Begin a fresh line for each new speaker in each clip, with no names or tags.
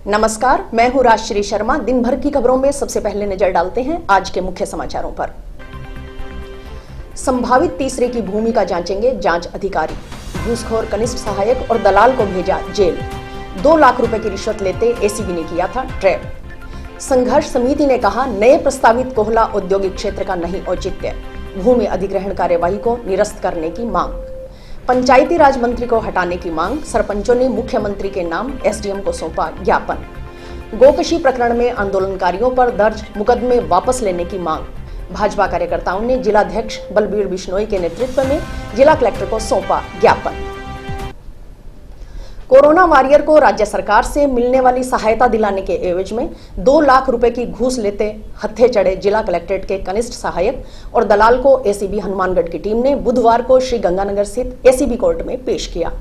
नमस्कार, मैं हूं राजश्री शर्मा। दिन भर की खबरों में सबसे पहले नजर डालते हैं आज के मुख्य समाचारों पर। संभावित तीसरे की भूमिका जांचेंगे जांच अधिकारी। घूसखोर कनिष्ठ सहायक और दलाल को भेजा जेल। 2 लाख रुपए की रिश्वत लेते एसीबी ने किया था ट्रैप। संघर्ष समिति ने कहा, नए प्रस्तावित कोहला औद्योगिक क्षेत्र का नहीं औचित्य। भूमि अधिग्रहण कार्यवाही को निरस्त करने की मांग। पंचायती राज मंत्री को हटाने की मांग। सरपंचों ने मुख्यमंत्री के नाम एसडीएम को सौंपा ज्ञापन। गोकशी प्रकरण में आंदोलनकारियों पर दर्ज मुकदमे वापस लेने की मांग। भाजपा कार्यकर्ताओं ने जिलाध्यक्ष बलबीर बिश्नोई के नेतृत्व में जिला कलेक्टर को सौंपा ज्ञापन। कोरोना वॉरियर को राज्य सरकार से मिलने वाली सहायता दिलाने के एवज में 2 लाख रुपए की घूस लेते हत्थे चढ़े जिला कलेक्ट्रेट के कनिष्ठ सहायक और दलाल को एसीबी हनुमानगढ़ की टीम ने बुधवार को श्री गंगानगर स्थित एसीबी कोर्ट में पेश किया।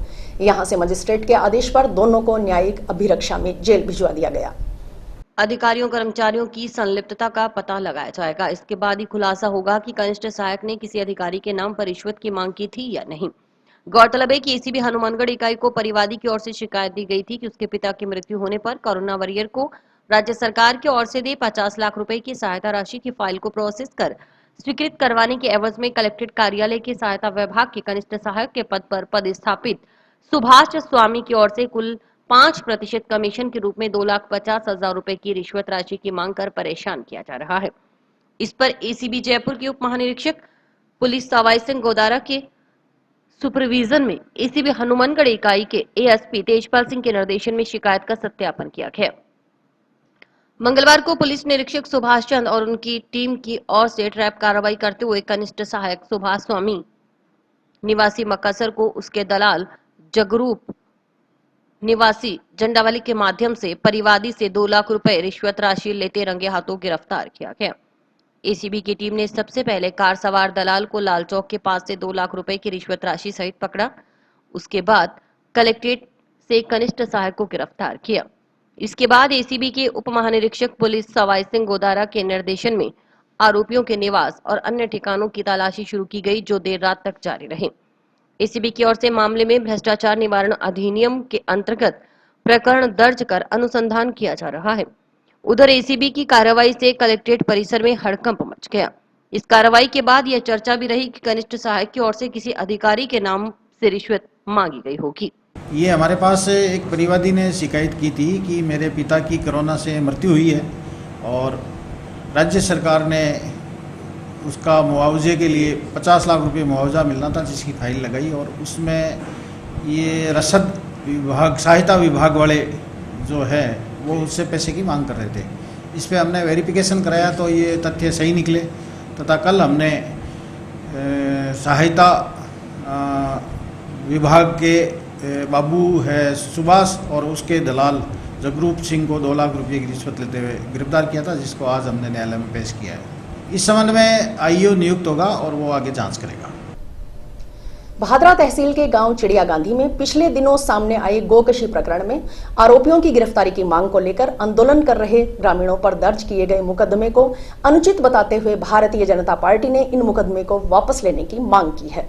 यहां से मजिस्ट्रेट के आदेश पर दोनों को न्यायिक अभिरक्षा में जेल भिजवा दिया गया।
अधिकारियों कर्मचारियों की संलिप्तता का पता लगाया जाएगा। इसके बाद ही खुलासा होगा कि कनिष्ठ सहायक ने किसी अधिकारी के नाम पर रिश्वत की मांग की थी या नहीं। गौरतलब है कि एसीबी हनुमानगढ़ इकाई को परिवादी की ओर से शिकायत दी गई थी कि उसके पिता की मृत्यु होने पर कोरोना वॉरियर को राज्य सरकार की ओर से दी 50 लाख रुपए की सहायता राशि की फाइल को प्रोसेस कर स्वीकृत करवाने के एवज में कलेक्ट्रेट कार्यालय के सहायता विभाग के कनिष्ठ सहायक के पद पर पदस्थापित सुभाष स्वामी की ओर से कुल 5% कमीशन के रूप में 2,50,000 रुपए की रिश्वत राशि की मांग कर परेशान किया जा रहा है। इस पर एसीबी जयपुर के उप महानिरीक्षक पुलिस सवाई सिंह गोदारा के सुपरविजन में एसीबी हनुमानगढ़ इकाई के एएसपी तेजपाल सिंह के निर्देशन में शिकायत का सत्यापन किया गया। मंगलवार को पुलिस निरीक्षक सुभाष चंद और उनकी टीम की ओर से ट्रैप कार्रवाई करते हुए कनिष्ठ सहायक सुभाष स्वामी निवासी मकासर को उसके दलाल जगरूप निवासी जंडावाली के माध्यम से परिवादी से 2 लाख रुपए रिश्वत राशि लेते रंगे हाथों गिरफ्तार किया गया। एसीबी की टीम ने सबसे पहले कार सवार दलाल को लाल चौक के पास से 2 लाख रुपए की रिश्वत राशि सहित पकड़ा। उसके बाद कलेक्ट्रेट से कनिष्ठ सहायक को गिरफ्तार किया। इसके बाद एसीबी के उप महानिरीक्षक पुलिस सवाई सिंह गोदारा के निर्देशन में आरोपियों के निवास और अन्य ठिकानों की तलाशी शुरू की गई, जो देर रात तक जारी रही। एसीबी की ओर से मामले में भ्रष्टाचार निवारण अधिनियम के अंतर्गत प्रकरण दर्ज कर अनुसंधान किया जा रहा है। उधर एसीबी की कार्रवाई से कलेक्ट्रेट परिसर में हड़कंप मच गया। इस कार्रवाई के बाद यह चर्चा भी रही कि कनिष्ठ सहायक की ओर से किसी अधिकारी के नाम से रिश्वत मांगी गई होगी।
ये हमारे पास एक परिवादी ने शिकायत की थी कि मेरे पिता की कोरोना से मृत्यु हुई है और राज्य सरकार ने उसका मुआवजे के लिए 50 लाख रुपए मुआवजा मिलना था, जिसकी फाइल लगाई और उसमें ये रसद विभाग सहायता विभाग वाले जो है वो उससे पैसे की मांग कर रहे थे। इस पे हमने वेरिफिकेशन कराया तो ये तथ्य सही निकले तथा कल हमने सहायता विभाग के बाबू है सुभाष और उसके दलाल जगरूप सिंह को 2 लाख रुपये की रिश्वत लेते हुए गिरफ्तार किया था, जिसको आज हमने न्यायालय में पेश किया है। इस संबंध में आईओ नियुक्त होगा और वो आगे जांच करेगा।
भादरा तहसील के गांव चिड़िया गांधी में पिछले दिनों सामने आए गोकशी प्रकरण में आरोपियों की गिरफ्तारी की मांग को लेकर आंदोलन कर रहे ग्रामीणों पर दर्ज किए गए मुकदमे को अनुचित बताते हुए भारतीय जनता पार्टी ने इन मुकदमे को वापस लेने की मांग की है।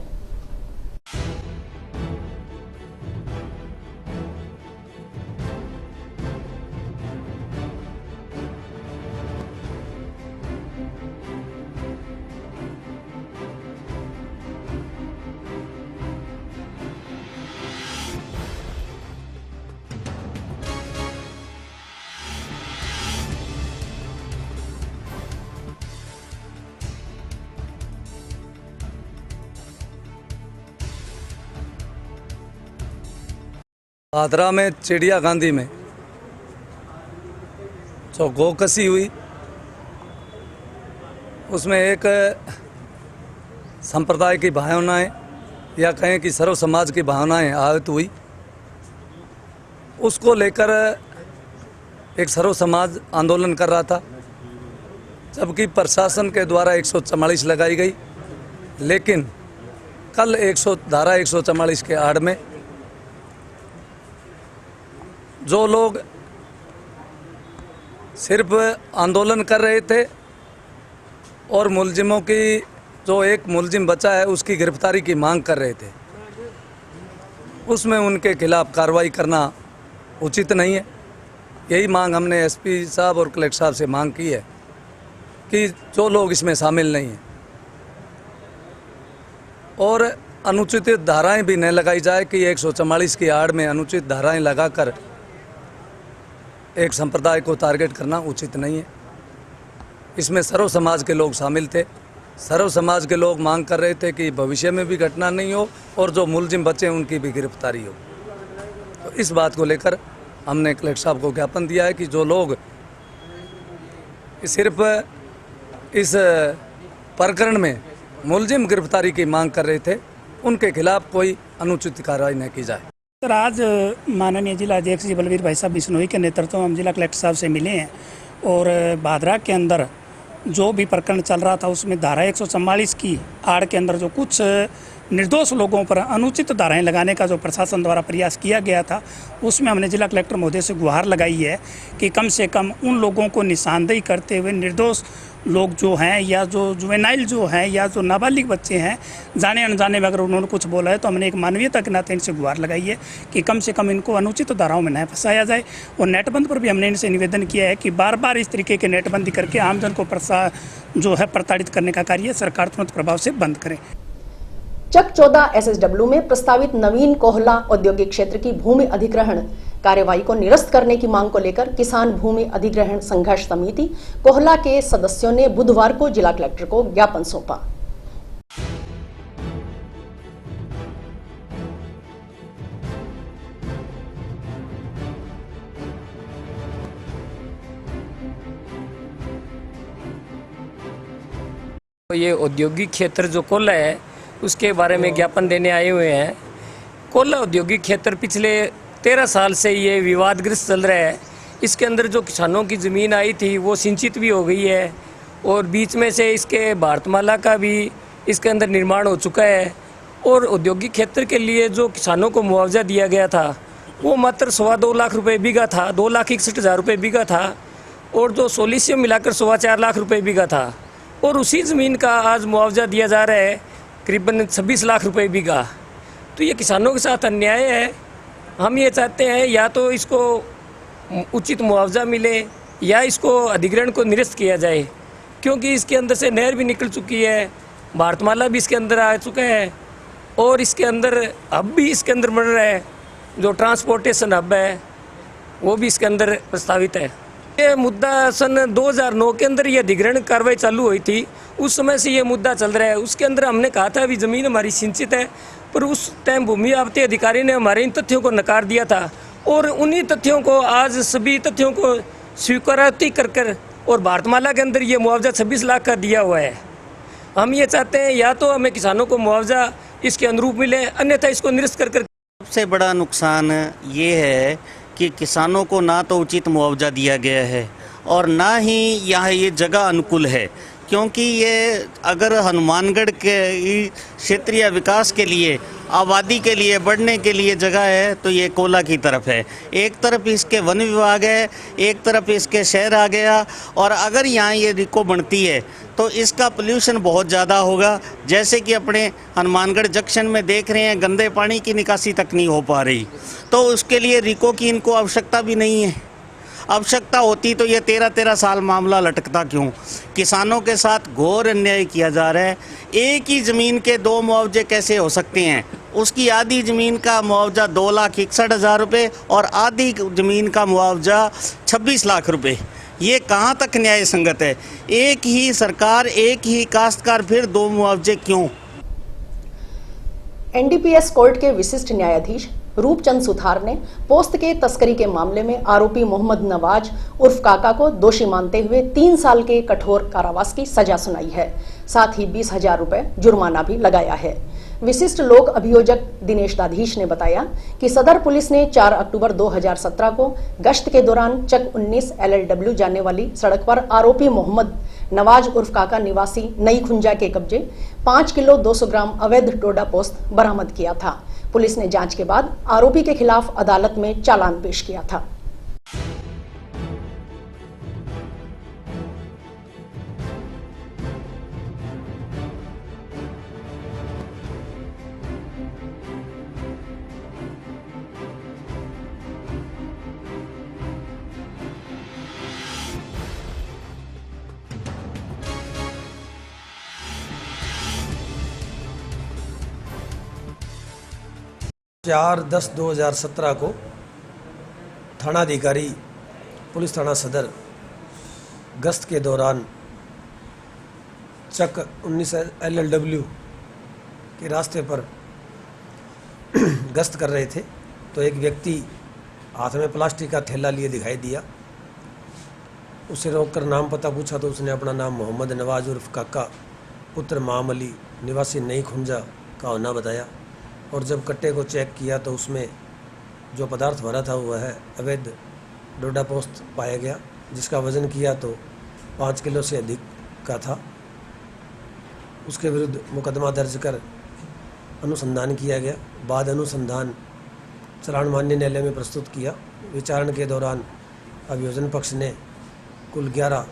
भादरा में चिड़िया गांधी में जो गोकशी हुई उसमें एक संप्रदाय की भावनाएं या कहें कि सर्व समाज की भावनाएं आहत हुई। उसको लेकर एक सर्व समाज आंदोलन कर रहा था, जबकि प्रशासन के द्वारा 144 लगाई गई, लेकिन कल धारा 144 के आड़ में जो लोग सिर्फ आंदोलन कर रहे थे और मुलजिमों की जो एक मुलजिम बचा है उसकी गिरफ्तारी की मांग कर रहे थे, उसमें उनके खिलाफ कार्रवाई करना उचित नहीं है। यही मांग हमने एसपी साहब और कलेक्टर साहब से मांग की है कि जो लोग इसमें शामिल नहीं हैं और अनुचित धाराएं भी न लगाई जाए कि 144 की आड़ में अनुचित धाराएं लगाकर एक संप्रदाय को टारगेट करना उचित नहीं है। इसमें सर्व समाज के लोग शामिल थे। सर्व समाज के लोग मांग कर रहे थे कि भविष्य में भी घटना नहीं हो और जो मुलजिम बचे उनकी भी गिरफ्तारी हो। तो इस बात को लेकर हमने कलेक्टर साहब को ज्ञापन दिया है कि जो लोग सिर्फ इस प्रकरण में मुलजिम गिरफ्तारी की मांग कर रहे थे उनके खिलाफ कोई अनुचित कार्रवाई न की जाए।
सर, आज माननीय जिला अध्यक्ष जी बलवीर भाई साहब बिश्नोई के नेतृत्व में हम जिला कलेक्टर साहब से मिले हैं और भादरा के अंदर जो भी प्रकरण चल रहा था उसमें धारा 144 की आड़ के अंदर जो कुछ निर्दोष लोगों पर अनुचित धाराएं लगाने का जो प्रशासन द्वारा प्रयास किया गया था, उसमें हमने जिला कलेक्टर महोदय से गुहार लगाई है कि कम से कम उन लोगों को निशानदेही करते हुए निर्दोष लोग जो हैं या जो जुवेनाइल जो हैं या जो नाबालिग बच्चे हैं, जाने अनजाने में अगर उन्होंने कुछ बोला है तो हमने एक मानवीयता के नाते इनसे गुहार लगाई है कि कम से कम इनको अनुचित धाराओं में न फंसाया जाए। और नेटबंद पर भी हमने इनसे निवेदन किया है कि बार बार इस तरीके के नेटबंदी करके आमजन को प्रताड़ित करने का कार्य सरकार तुरंत प्रभाव से बंद करे।
चक 14 एसएसडब्ल्यू में प्रस्तावित नवीन कोहला औद्योगिक क्षेत्र की भूमि अधिग्रहण कार्यवाही को निरस्त करने की मांग को लेकर किसान भूमि अधिग्रहण संघर्ष समिति कोहला के सदस्यों ने बुधवार को जिला कलेक्टर को ज्ञापन सौंपा।
ये औद्योगिक क्षेत्र जो कोल्ला है उसके बारे में ज्ञापन देने आए हुए हैं। कोल्ला औद्योगिक क्षेत्र पिछले 13 साल से ये विवादग्रस्त चल रहा है। इसके अंदर जो किसानों की ज़मीन आई थी वो सिंचित भी हो गई है और बीच में से इसके भारतमाला का भी इसके अंदर निर्माण हो चुका है। और औद्योगिक क्षेत्र के लिए जो किसानों को मुआवजा दिया गया था वो मात्र 2.25 लाख रुपये बीघा था, 2,61,000 रुपये बीघा था और जो सोलिसियम मिलाकर 4.25 लाख रुपये बीघा था। और उसी ज़मीन का आज मुआवजा दिया जा रहा है करीबन 26 लाख रुपए बीघा। तो ये किसानों के साथ अन्याय है। हम ये चाहते हैं या तो इसको उचित मुआवजा मिले या इसको अधिग्रहण को निरस्त किया जाए, क्योंकि इसके अंदर से नहर भी निकल चुकी है, भारतमाला भी इसके अंदर आ चुका है और इसके अंदर हब भी इसके अंदर बन रहा है। जो ट्रांसपोर्टेशन हब है वो भी इसके अंदर प्रस्तावित है। ये मुद्दा सन 2009 के अंदर ये अधिग्रहण कार्रवाई चालू हुई थी, उस समय से ये मुद्दा चल रहा है। उसके अंदर हमने कहा था अभी ज़मीन हमारी सिंचित है, पर उस टाइम भूमि आबती अधिकारी ने हमारे इन तथ्यों को नकार दिया था और उन्हीं तथ्यों को आज सभी तथ्यों को स्वीकारोक्ति कर और भारतमाला के अंदर ये मुआवजा 26 लाख का दिया हुआ है। हम ये चाहते हैं या तो हमें किसानों को मुआवजा इसके अनुरूप मिले, अन्यथा इसको निरस्त कर।
सबसे बड़ा नुकसान ये है कि किसानों को ना तो उचित मुआवजा दिया गया है और ना ही यहाँ ये जगह अनुकूल है, क्योंकि ये अगर हनुमानगढ़ के क्षेत्रीय विकास के लिए, आबादी के लिए, बढ़ने के लिए जगह है तो ये कोला की तरफ है। एक तरफ इसके वन विभाग है, एक तरफ इसके शहर आ गया और अगर यहाँ ये रिको बनती है तो इसका पोल्यूशन बहुत ज़्यादा होगा। जैसे कि अपने हनुमानगढ़ जंक्शन में देख रहे हैं, गंदे पानी की निकासी तक नहीं हो पा रही, तो उसके लिए रिको की इनको आवश्यकता भी नहीं है। आवश्यकता होती तो ये 13-13 साल मामला लटकता क्यों। किसानों के साथ घोर अन्याय किया जा रहा है। एक ही ज़मीन के 2 मुआवजे कैसे हो सकते हैं? उसकी आधी ज़मीन का मुआवजा 2,61,000 रुपये और आधी ज़मीन का मुआवजा 26 लाख रुपये। ये कहाँ तक न्याय संगत है? एक ही सरकार, एक ही काश्तकार, फिर 2 मुआवजे क्यों?
एनडीपीएस कोर्ट के विशिष्ट न्यायाधीश रूपचंद सुथार ने पोस्त के तस्करी के मामले में आरोपी मोहम्मद नवाज उर्फ काका को दोषी मानते हुए 3 साल के कठोर कारावास की सजा सुनाई है। साथ ही 20,000 रुपए जुर्माना भी लगाया है। विशिष्ट लोक अभियोजक दिनेश दाधीश ने बताया कि सदर पुलिस ने 4 अक्टूबर 2017 को गश्त के दौरान चक 19 LLW जाने वाली सड़क पर आरोपी मोहम्मद नवाज उर्फ काका निवासी नई खुंजा के कब्जे 5 किलो 200 ग्राम अवैध डोडा पोस्त बरामद किया था। पुलिस ने जांच के बाद आरोपी के खिलाफ अदालत में चालान पेश किया था।
4/10/2017 को थानाधिकारी पुलिस थाना सदर गश्त के दौरान चक 19 LLW के रास्ते पर गश्त कर रहे थे तो एक व्यक्ति हाथ में प्लास्टिक का थैला लिए दिखाई दिया। उसे रोककर नाम पता पूछा तो उसने अपना नाम मोहम्मद नवाज उर्फ काका पुत्र माम अली निवासी नई खुंजा का होना बताया। और जब कट्टे को चेक किया तो उसमें जो पदार्थ भरा था वह अवैध डोडा पोस्त पाया गया, जिसका वज़न किया तो 5 किलो से अधिक का था। उसके विरुद्ध मुकदमा दर्ज कर अनुसंधान किया गया। बाद अनुसंधान चालान मान्य न्यायालय में प्रस्तुत किया। विचारण के दौरान अभियोजन पक्ष ने कुल 11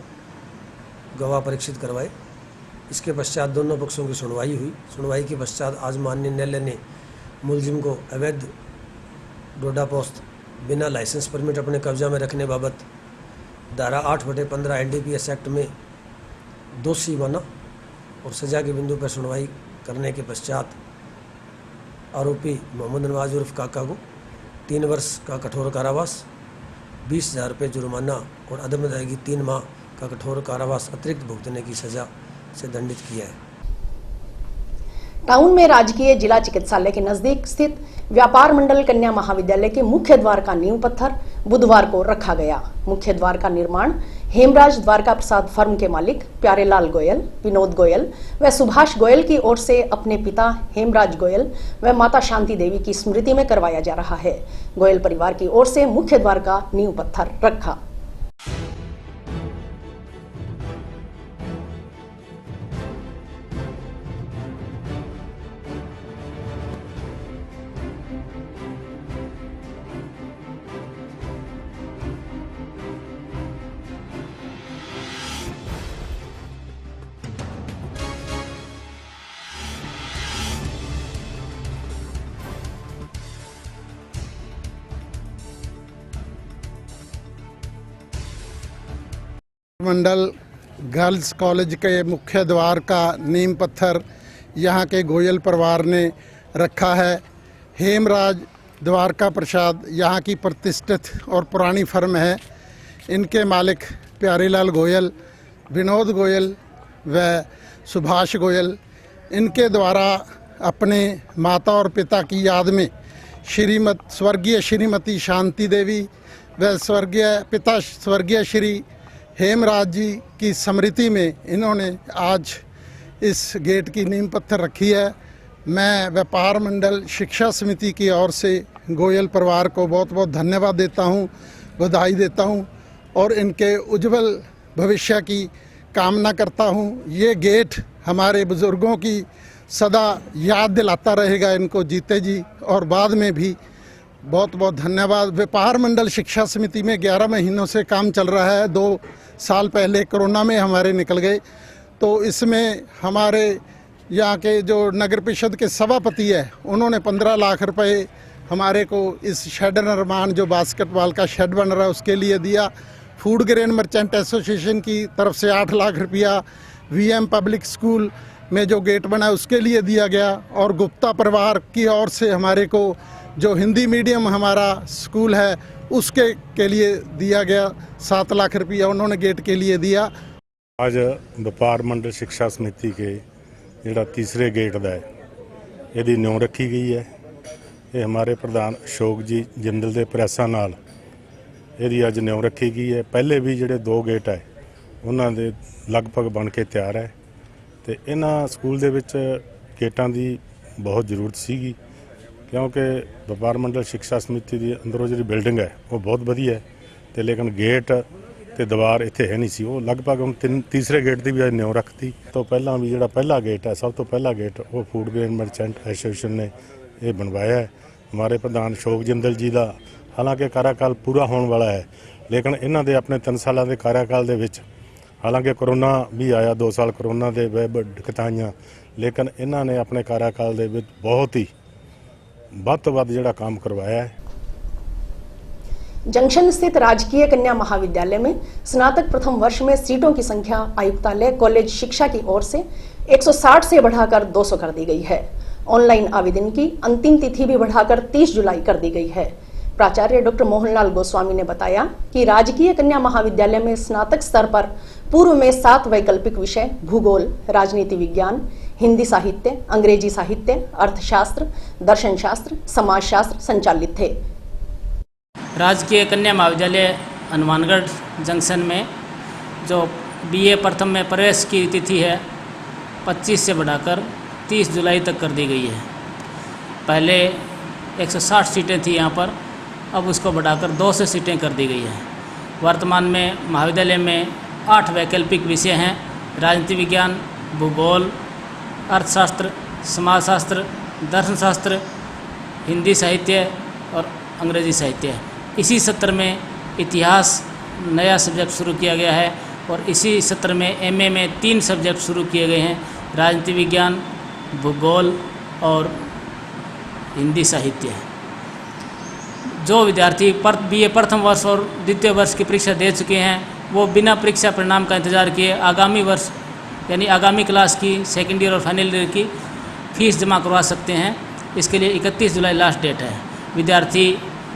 गवाह परीक्षित करवाए। इसके पश्चात दोनों पक्षों की सुनवाई हुई। सुनवाई के पश्चात आज माननीय न्यायालय ने मुलजिम को अवैध डोडा पोस्त बिना लाइसेंस परमिट अपने कब्जा में रखने बाबत धारा 8/15 NDPS एक्ट में दोषी माना और सजा के बिंदु पर सुनवाई करने के पश्चात आरोपी मोहम्मद नवाज उर्फ काका को 3 वर्ष का कठोर कारावास, 20,000 रुपये जुर्माना और अदम अदायगी 3 माह का कठोर कारावास अतिरिक्त भुगतने की सजा से दंडित किया है।
टाउन में राजकीय जिला चिकित्सालय के नजदीक स्थित व्यापार मंडल कन्या महाविद्यालय के मुख्य द्वार का नींव पत्थर बुधवार को रखा गया। मुख्य द्वार का निर्माण हेमराज द्वारका प्रसाद फर्म के मालिक प्यारेलाल गोयल, विनोद गोयल व सुभाष गोयल की ओर से अपने पिता हेमराज गोयल व माता शांति देवी की स्मृति में करवाया जा रहा है। गोयल परिवार की ओर से मुख्य द्वार का नींव पत्थर रखा।
मंडल गर्ल्स कॉलेज के मुख्य द्वार का नींव पत्थर यहाँ के गोयल परिवार ने रखा है। हेमराज द्वारका प्रसाद यहाँ की प्रतिष्ठित और पुरानी फर्म है। इनके मालिक प्यारेलाल गोयल, विनोद गोयल व सुभाष गोयल इनके द्वारा अपने माता और पिता की याद में स्वर्गीय श्रीमती शांति देवी व स्वर्गीय श्री हेमराज जी की स्मृति में इन्होंने आज इस गेट की नींव पत्थर रखी है। मैं व्यापार मंडल शिक्षा समिति की ओर से गोयल परिवार को बहुत बहुत धन्यवाद देता हूं, बधाई देता हूं और इनके उज्जवल भविष्य की कामना करता हूं। ये गेट हमारे बुज़ुर्गों की सदा याद दिलाता रहेगा इनको जीते जी और बाद में भी। बहुत बहुत धन्यवाद। व्यापार मंडल शिक्षा समिति में 11 महीनों से काम चल रहा है। 2 साल पहले कोरोना में हमारे निकल गए, तो इसमें हमारे यहाँ के जो नगर परिषद के सभापति है उन्होंने 15 लाख रुपए हमारे को इस शेड निर्माण, जो बास्केटबॉल का शेड बन रहा है उसके लिए दिया। फूड ग्रेन मर्चेंट एसोसिएशन की तरफ से 8 लाख रुपया, VM पब्लिक स्कूल में जो गेट बना है उसके लिए दिया गया और गुप्ता परिवार की ओर से हमारे को जो हिंदी मीडियम हमारा स्कूल है उसके के लिए दिया गया 7 लाख रुपया उन्होंने गेट के लिए दिया।
आज व्यापार मंडल शिक्षा समिति के ਜਿਹੜਾ तीसरे गेट ਦਾ ਇਹਦੀ ਨਿਉ ਰੱਖੀ ਗਈ ਹੈ। ਇਹ ਹਮਾਰੇ ਪ੍ਰਧਾਨ ਅਸ਼ੋਕ ਜੀ ਜਿੰਦਲ ਦੇ ਪ੍ਰੈਸਾਂ ਨਾਲ ਇਹਦੀ ਅੱਜ ਨਿਉ ਰੱਖੀ ਗਈ ਹੈ। ਪਹਿਲੇ ਵੀ ਜਿਹੜੇ 2 ਗੇਟ ਹੈ ਉਹਨਾਂ ਦੇ ਲਗਭਗ ਬਣ ਕੇ ਤਿਆਰ ਹੈ ਤੇ ਇਹਨਾਂ ਸਕੂਲ ਦੇ ਵਿੱਚ ਗੇਟਾਂ ਦੀ ਬਹੁਤ ਜ਼ਰੂਰਤ ਸੀਗੀ क्योंकि व्यापार मंडल शिक्षा समिति की अंदरों जी बिल्डिंग है वो बहुत वधिया है तो लेकिन गेट तो दीवार इत्थे है नहीं सी। वो लगभग हम तीसरे गेट की भी अज न्यू रखती। तो पहला भी जो पहला गेट है, सब तो पहला गेट वो फूड ग्रेन मर्चेंट एसोसिएशन ने ये बनवाया है हमारे प्रधान अशोक जिंदल जी का। हालांकि कार्यकाल पूरा होने वाला है लेकिन इन्हों के अपने 3 साल के कार्यकाल के हालांकि कोरोना भी आया, 2 साल कोरोना के दिक्कत आईयां लेकिन इन्होंने अपने कार्यकाल के बहुत ही ਵੱਧ ਤੋਂ ਵੱਧ ਜਿਹੜਾ काम करवाया है।
जंक्शन स्थित राजकीय कन्या महाविद्यालय में स्नातक प्रथम वर्ष में सीटों की संख्या आयुक्तालय कॉलेज शिक्षा की ओर से 160 से बढ़ाकर 200 कर दी गई है। ऑनलाइन आवेदन की अंतिम तिथि भी बढ़ाकर 30 जुलाई कर दी गई है। प्राचार्य डॉक्टर मोहनलाल गोस्वामी ने बताया कि राजकीय कन्या महाविद्यालय में स्नातक स्तर पर पूर्व में 7 वैकल्पिक विषय भूगोल, राजनीति विज्ञान, हिंदी साहित्य, अंग्रेजी साहित्य, अर्थशास्त्र, दर्शन शास्त्र, समाजशास्त्र संचालित थे।
राजकीय कन्या महाविद्यालय हनुमानगढ़ जंक्शन में जो बीए प्रथम में प्रवेश की तिथि है 25 से बढ़ाकर 30 जुलाई तक कर दी गई है। पहले 160 सीटें थी यहाँ पर, अब उसको बढ़ाकर 200 सीटें कर दी गई है। वर्तमान में महाविद्यालय में 8 वैकल्पिक विषय हैं: राजनीति विज्ञान, भूगोल, अर्थशास्त्र, समाजशास्त्र, दर्शन शास्त्र, हिंदी साहित्य और अंग्रेजी साहित्य। इसी सत्र में इतिहास नया सब्जेक्ट शुरू किया गया है और इसी सत्र में एमए में 3 सब्जेक्ट शुरू किए गए हैं: राजनीति विज्ञान, भूगोल और हिंदी साहित्य। जो विद्यार्थी बीए प्रथम वर्ष और द्वितीय वर्ष की परीक्षा दे चुके हैं वो बिना परीक्षा परिणाम का इंतजार किए आगामी वर्ष यानी आगामी क्लास की सेकेंड ईयर और फाइनल ईयर की फीस जमा करवा सकते हैं। इसके लिए 31 जुलाई लास्ट डेट है। विद्यार्थी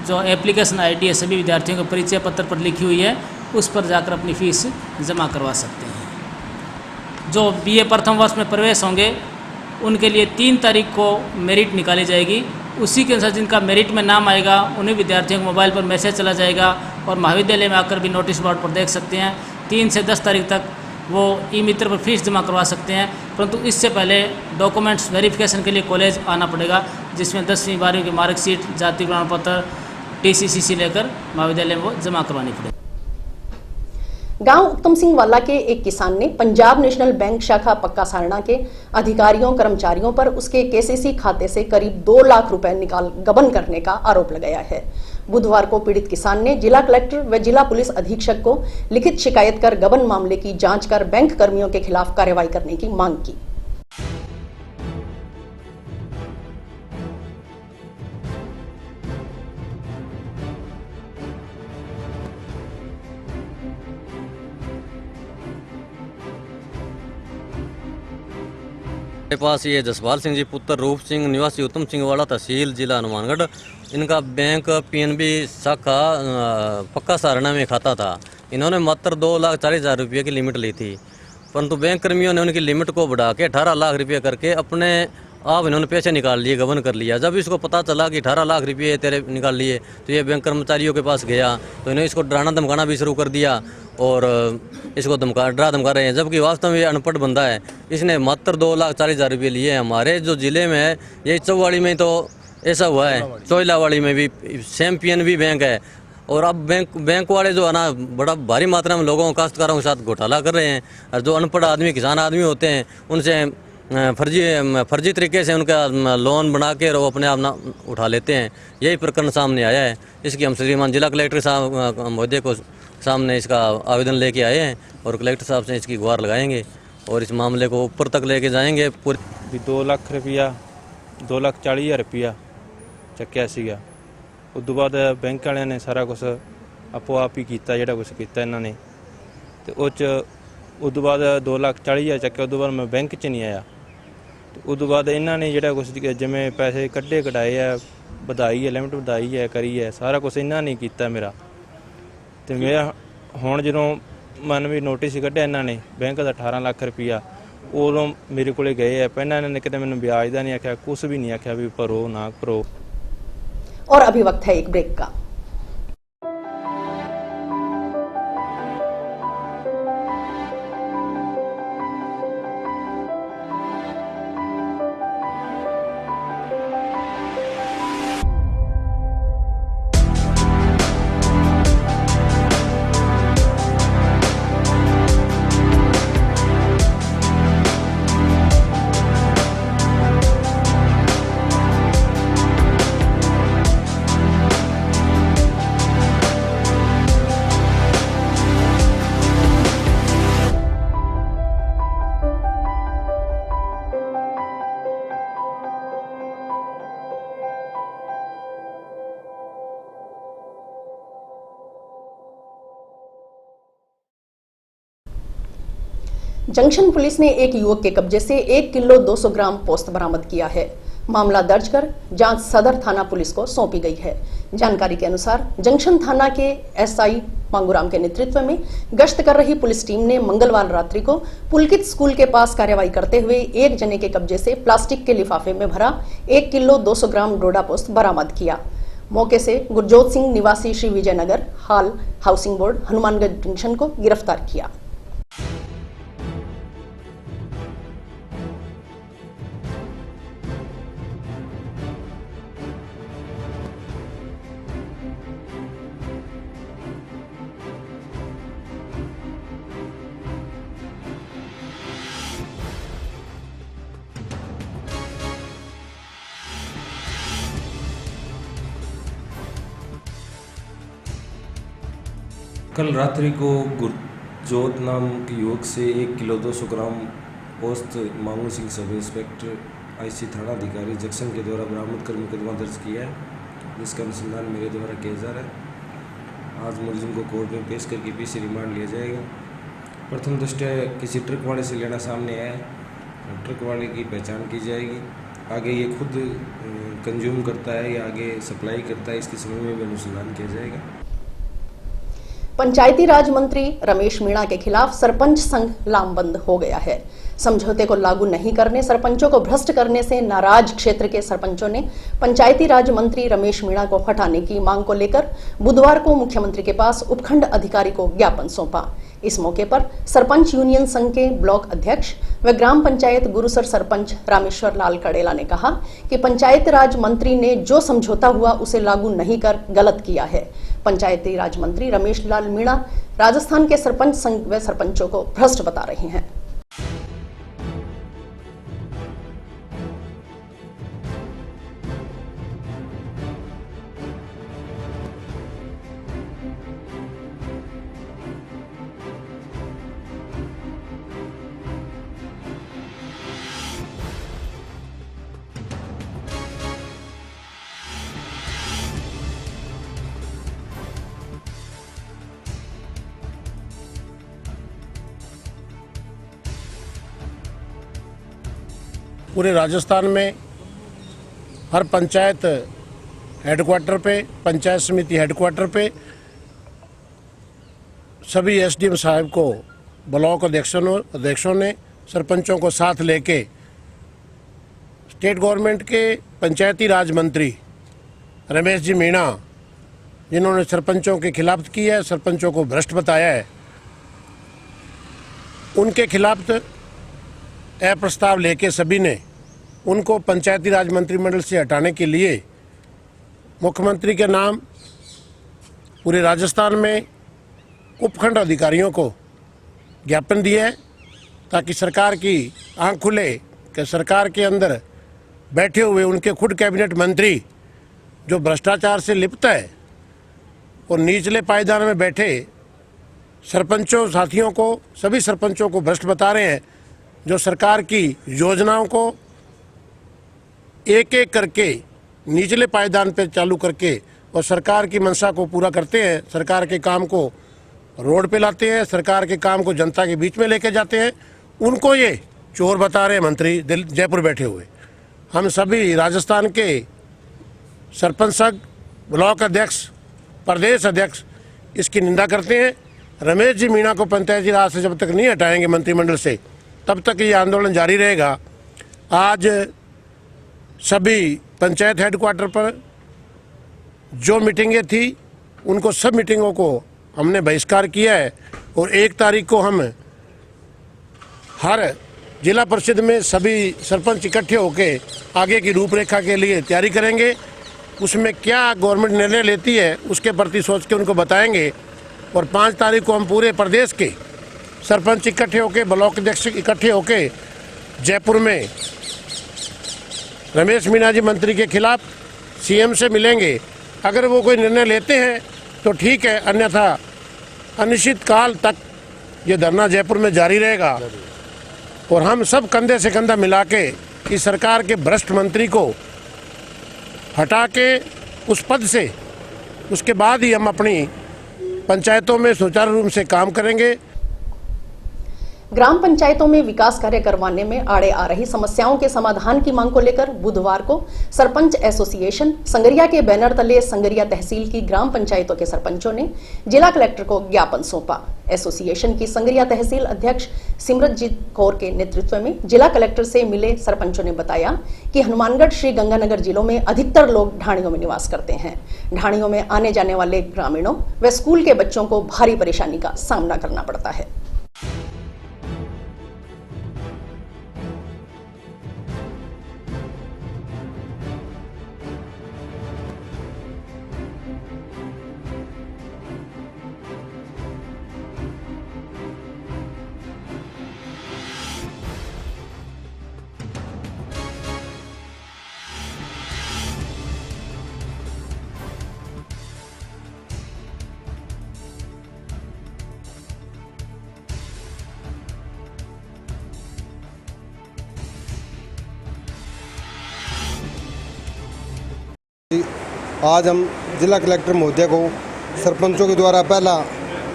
जो एप्लीकेशन आईडी है सभी विद्यार्थियों को परिचय पत्र पर लिखी हुई है उस पर जाकर अपनी फ़ीस जमा करवा सकते हैं। जो बीए प्रथम वर्ष में प्रवेश होंगे उनके लिए 3 तारीख को मेरिट निकाली जाएगी। उसी के अनुसार जिनका मेरिट में नाम आएगा उन्हीं विद्यार्थियों को मोबाइल पर मैसेज चला जाएगा और महाविद्यालय में आकर भी नोटिस बोर्ड पर देख सकते हैं। 3 से 10 तारीख तक वो ई मित्र पर फीस जमा करवा सकते हैं, परंतु इससे पहले डॉक्यूमेंट्स वेरिफिकेशन के लिए कॉलेज आना पड़ेगा, जिसमें 10वीं 12वीं की मार्कशीट, जाति प्रमाण पत्र, TCCC लेकर महाविद्यालय में वो जमा करवानी पड़ेगी।
गांव उत्तम सिंह वाला के एक किसान ने पंजाब नेशनल बैंक शाखा पक्का सारणा के अधिकारियों कर्मचारियों पर उसके KCC खाते से करीब 2 लाख रुपए निकाल गबन करने का आरोप लगाया है। बुधवार को पीड़ित किसान ने जिला कलेक्टर व जिला पुलिस अधीक्षक को लिखित शिकायत कर गबन मामले की जांच कर बैंक कर्मियों के खिलाफ कार्रवाई करने की मांग की।
मेरे पास ये जसपाल सिंह जी पुत्र रूप सिंह निवासी उत्तम सिंह वाला तहसील जिला हनुमानगढ़, इनका बैंक PNB शाखा पक्का सारणा में खाता था। इन्होंने मात्र 2,40,000 रुपये की लिमिट ली थी, परंतु बैंक कर्मियों ने उनकी लिमिट को बढ़ा के 18 लाख रुपये करके अपने आप इन्होंने पैसे निकाल लिए, गबन कर लिया। जब इसको पता चला कि 18 लाख रुपये तेरे निकाल लिए तो ये बैंक कर्मचारियों के पास गया तो इन्होंने इसको डराना धमकाना भी शुरू कर दिया और इसको डरा धमका रहे हैं, जबकि वास्तव में ये अनपढ़ बंदा है। इसने मात्र 2,40,000 रुपये लिए हैं। हमारे जो ज़िले में है यही चौवाड़ी में तो ऐसा हुआ है, चोइलावाड़ी में भी सेम PNB बैंक है और अब बैंक वाले जो है ना बड़ा भारी मात्रा में लोगों काश्तकारों के साथ घोटाला कर रहे हैं और जो अनपढ़ आदमी किसान आदमी होते हैं उनसे फर्जी तरीके से उनका लोन बना के वो अपने आप ना उठा लेते हैं। यही प्रकरण सामने आया है। इसकी हम श्रीमान जिला कलेक्टर साहब महोदय को सामने इसका आवेदन लेके आए हैं और कलेक्टर साहब से इसकी गुहार लगाएंगे और इस मामले को ऊपर तक लेके जाएंगे।
भी 2 लाख रुपया 2,40,000 रुपया ਚੱਕਿਆ ਸੀਗਾ। ਉਸ ਤੋਂ ਬਾਅਦ ਬੈਂਕ ਵਾਲਿਆਂ ਨੇ ਸਾਰਾ ਕੁਝ ਆਪੋ ਆਪ ਹੀ ਕੀਤਾ, ਜਿਹੜਾ ਕੁਝ ਕੀਤਾ ਇਹਨਾਂ ਨੇ ਤੇ ਉਹ 'ਚ ਉਸ ਤੋਂ ਬਾਅਦ 2,40,000 ਚੱਕਿਆ। ਉਸ ਤੋਂ ਬਾਅਦ ਮੈਂ ਬੈਂਕ 'ਚ ਨਹੀਂ ਆਇਆ ਤੇ ਉਸ ਤੋਂ ਬਾਅਦ ਇਹਨਾਂ ਨੇ ਜਿਹੜਾ ਕੁਝ ਜਿਵੇਂ ਪੈਸੇ ਕੱਢੇ ਕਢਾਏ ਆ, ਵਧਾਈ ਹੈ, ਲਿਮਟ ਵਧਾਈ ਹੈ, ਕਰੀ ਹੈ, ਸਾਰਾ ਕੁਝ ਇਹਨਾਂ ਨੇ ਕੀਤਾ ਮੇਰਾ। ਤੇ ਮੈਂ ਹੁਣ ਜਦੋਂ ਮਨ ਵੀ ਨੋਟਿਸ ਕੱਢਿਆ ਇਹਨਾਂ ਨੇ ਬੈਂਕ ਦਾ 18 ਲੱਖ ਰੁਪਇਆ, ਉਦੋਂ ਮੇਰੇ ਕੋਲੇ ਗਏ ਆ। ਪਹਿਲਾਂ ਇਹਨਾਂ ਨੇ ਕਿਤੇ ਮੈਨੂੰ ਵਿਆਜ ਦਾ ਨਹੀਂ ਆਖਿਆ, ਕੁਝ ਵੀ ਨਹੀਂ ਆਖਿਆ ਵੀ ਭਰੋ ਨਾ ਭਰੋ।
और अभी वक्त है एक ब्रेक का। जंक्शन पुलिस ने एक युवक के कब्जे से 1 किलो 200 ग्राम पोस्त बरामद किया है। मामला दर्ज कर जांच सदर थाना पुलिस को सौंपी गई है। जानकारी के अनुसार जंक्शन थाना के एसआई मांगूराम के नेतृत्व में गश्त कर रही पुलिस टीम ने मंगलवार रात्रि को पुलकित स्कूल के पास कार्रवाई करते हुए एक जने के कब्जे से प्लास्टिक के लिफाफे में भरा 1 किलो 200 ग्राम डोडा पोस्त बरामद किया। मौके से गुरजोत सिंह निवासी श्री विजयनगर हाल हाउसिंग बोर्ड हनुमानगढ़ जंक्शन को गिरफ्तार किया।
कल रात्रि को गुरजोत नाम के युवक से 1 किलो 200 ग्राम पोस्त मांगू सिंह सब इंस्पेक्टर आईसी थाना अधिकारी जंक्शन के द्वारा बरामद कर मुकदमा दर्ज किया है, जिसका अनुसंधान मेरे द्वारा किया जा रहा है। आज मुलजिम को कोर्ट में पेश करके पीसी रिमांड लिया जाएगा। प्रथम दृष्टया किसी ट्रक वाले से लेना सामने आया है, ट्रक वाले की पहचान की जाएगी। आगे ये खुद कंज्यूम करता है या आगे सप्लाई करता है, इसके संबंध में भी अनुसंधान किया जाएगा।
पंचायती राज मंत्री रमेश मीणा के खिलाफ सरपंच संघ लामबंद हो गया है। समझौते को लागू नहीं करने, सरपंचों को भ्रष्ट करने से नाराज क्षेत्र के सरपंचों ने पंचायती राज मंत्री रमेश मीणा को हटाने की मांग को लेकर बुधवार को मुख्यमंत्री के पास उपखंड अधिकारी को ज्ञापन सौंपा। इस मौके पर सरपंच यूनियन संघ के ब्लॉक अध्यक्ष व ग्राम पंचायत गुरुसर सरपंच रामेश्वर लाल कड़ेला ने कहा कि पंचायत राज मंत्री ने जो समझौता हुआ उसे लागू नहीं कर गलत किया है। पंचायती राज मंत्री रमेश लाल मीणा राजस्थान के सरपंच संघ व सरपंचों को भ्रष्ट बता रहे हैं।
पूरे राजस्थान में हर पंचायत हेडक्वार्टर पे, पंचायत समिति हेडक्वार्टर पे सभी एसडीएम साहब को ब्लॉक अध्यक्षों ने सरपंचों को साथ लेके स्टेट गवर्नमेंट के पंचायती राज मंत्री रमेश जी मीणा, जिन्होंने सरपंचों के खिलाफ किया है, सरपंचों को भ्रष्ट बताया है, उनके खिलाफ प्रस्ताव लेके सभी ने उनको पंचायती राज मंत्रिमंडल से हटाने के लिए मुख्यमंत्री के नाम पूरे राजस्थान में उपखंड अधिकारियों को ज्ञापन दिया है, ताकि सरकार की आंख खुले कि सरकार के अंदर बैठे हुए उनके खुद कैबिनेट मंत्री जो भ्रष्टाचार से लिप्त है और निचले पायदान में बैठे सरपंचों साथियों को, सभी सरपंचों को भ्रष्ट बता रहे हैं, जो सरकार की योजनाओं को एक एक करके निचले पायदान पर चालू करके और सरकार की मंशा को पूरा करते हैं, सरकार के काम को रोड पे लाते हैं, सरकार के काम को जनता के बीच में लेके जाते हैं, उनको ये चोर बता रहे हैं मंत्री जयपुर बैठे हुए। हम सभी राजस्थान के सरपंच संघ, ब्लॉक अध्यक्ष, प्रदेश अध्यक्ष इसकी निंदा करते हैं। रमेश जी मीणा को पंचायती राज से जब तक नहीं हटाएंगे मंत्रिमंडल से, तब तक ये आंदोलन जारी रहेगा। आज सभी पंचायत हेडक्वार्टर पर जो मीटिंगें थी, उनको सब मीटिंगों को हमने बहिष्कार किया है और 1 तारीख को हम हर जिला परिषद में सभी सरपंच इकट्ठे होके आगे की रूपरेखा के लिए तैयारी करेंगे। उसमें क्या गवर्नमेंट निर्णय लेती है उसके प्रति सोच के उनको बताएंगे। और 5 तारीख को हम पूरे प्रदेश के सरपंच इकट्ठे होके, ब्लॉक अध्यक्ष इकट्ठे होके जयपुर में रमेश मीणा जी मंत्री के खिलाफ सीएम से मिलेंगे। अगर वो कोई निर्णय लेते हैं तो ठीक है, अन्यथा अनिश्चित काल तक ये धरना जयपुर में जारी रहेगा। और हम सब कंधे से कंधा मिला के इस सरकार के भ्रष्ट मंत्री को हटा के उस पद से, उसके बाद ही हम अपनी पंचायतों में सुचारू रूप से काम करेंगे।
ग्राम पंचायतों में विकास कार्य करवाने में आड़े आ रही समस्याओं के समाधान की मांग को लेकर बुधवार को सरपंच एसोसिएशन संगरिया के बैनर तले संगरिया तहसील की ग्राम पंचायतों के सरपंचों ने जिला कलेक्टर को ज्ञापन सौंपा। एसोसिएशन की संगरिया तहसील अध्यक्ष सिमरतजीत कौर के नेतृत्व में जिला कलेक्टर से मिले सरपंचों ने बताया कि हनुमानगढ़ श्री गंगानगर जिलों में अधिकतर लोग ढाणियों में निवास करते हैं। ढाणियों में आने जाने वाले ग्रामीणों व स्कूल के बच्चों को भारी परेशानी का सामना करना पड़ता है।
आज हम जिला कलेक्टर महोदय को सरपंचों के द्वारा पहला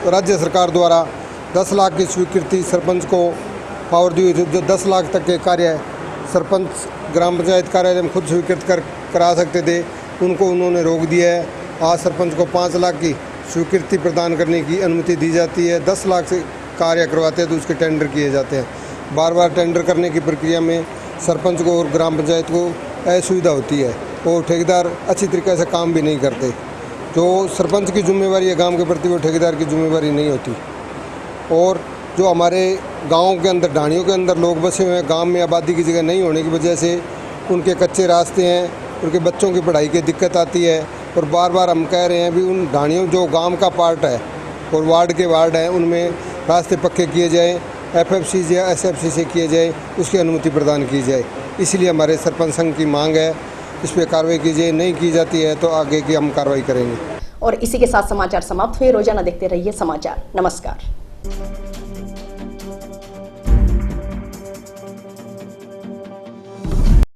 राज्य सरकार द्वारा 10 लाख की स्वीकृति सरपंच को पावर दी हुई थी। जो 10 लाख तक के कार्य सरपंच ग्राम पंचायत कार्यालय में खुद स्वीकृत करा सकते थे, उनको उन्होंने रोक दिया है। आज सरपंच को 5 लाख की स्वीकृति प्रदान करने की अनुमति दी जाती है। 10 लाख से कार्य करवाते हैं तो उसके टेंडर किए जाते हैं। बार बार टेंडर करने की प्रक्रिया में सरपंच को और ग्राम पंचायत को असुविधा होती है और ठेकेदार अच्छी तरीके से काम भी नहीं करते। जो सरपंच की जिम्मेवारी है गांव के प्रति, वो ठेकेदार की जिम्मेवारी नहीं होती। और जो हमारे गांव के अंदर ढाणियों के अंदर लोग बसे हुए हैं, गांव में आबादी की जगह नहीं होने की वजह से उनके कच्चे रास्ते हैं, उनके बच्चों की पढ़ाई की दिक्कत आती है। और बार बार हम कह रहे हैं भी उन ढाणियों जो गाँव का पार्ट है और वार्ड के वार्ड हैं, उनमें रास्ते पक्के किए जाएँ, FFC या SFC से किए जाए, उसकी अनुमति प्रदान की जाए। इसलिए हमारे सरपंच संघ की मांग है, इस पर कार्रवाई की जाए। नहीं की जाती है तो आगे की हम कार्रवाई करेंगे।
और इसी के साथ समाचार समाप्त हुए। रोजाना देखते रहिए समाचार। नमस्कार।